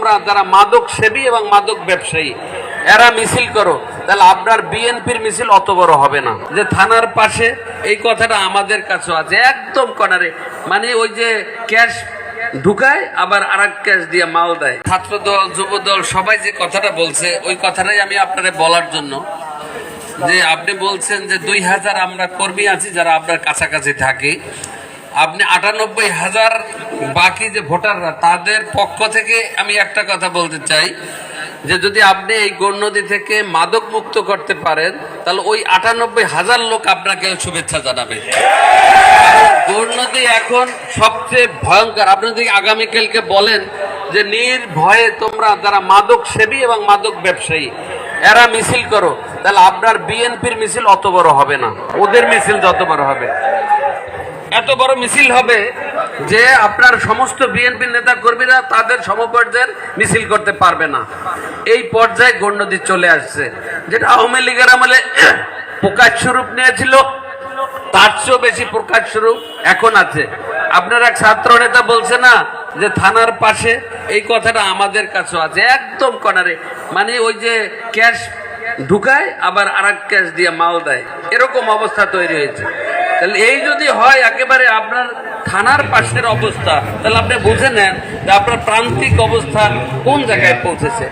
তোমরা যারা মাদক সেবী এবং মাদক ব্যবসায়ী এরা মিছিল করো, তাহলে আপনার বিএনপির মিছিল অত বড় হবে না। যে থানার পাশে, এই কথাটা আমাদের কাছে আছে একদম কর্নারে, মানে ওই যে ক্যাশ ঢুকায় আবার আরেক ক্যাশ দিয়ে মাল দেয়। ছাত্রদল, যুবদল সবাই যে কথাটা বলছে ওই কথাটাই আমি আপনারে বলার জন্য, যে আপনি বলছেন যে 2000 আমরা কর্মী আছি যারা আপনার কাছাকাছি থাকি, আপনি 98,000 বাকি যে ভোটাররা তাদের পক্ষ থেকে আমি একটা কথা বলতে চাই, যে যদি আপনি এই গৌরনদী থেকে মাদক মুক্ত করতে পারেন তাহলে ওই 98,000 লোক আপনাকে শুভেচ্ছা জানাবে। গৌরনদী এখন সবচেয়ে ভয়ঙ্কর। আপনি যদি আগামীকালকে বলেন যে নির্ভয়ে তোমরা যারা মাদক সেবী এবং মাদক ব্যবসায়ী এরা মিছিল করো, তাহলে আপনার বিএনপির মিছিল অত বড় হবে না। ওদের মিছিল যত বড় হবে, এত বড় মিছিল হবে যে আপনার সমস্ত বিএনপি নেতা কর্মীরা তাদের সমপর্যায়ের মিছিল করতে পারবে না। এই পর্যায়ে গৌরনদী চলে আসছে, যেটা আওয়ামী লীগের আমলে প্রকাশ্য রূপ নিয়েছিল, তার চেয়েও বেশি প্রকাশ্য রূপ এখন আছে। আপনার এক ছাত্র নেতা বলছে না যে থানার পাশে, এই কথাটা আমাদের কাছে আছে একদম কর্নারে, মানে ওই যে ক্যাশ ঢুকায় আবার আরেক ক্যাশ দিয়ে মাল দেয়, এরকম অবস্থা তৈরি হয়েছে। তাহলে এই যদি হয় একেবারে আপনার থানার পাশের অবস্থা, তাহলে আপনি বুঝে নেন যে আপনার প্রান্তিক অবস্থা কোন জায়গায় পৌঁছেছে।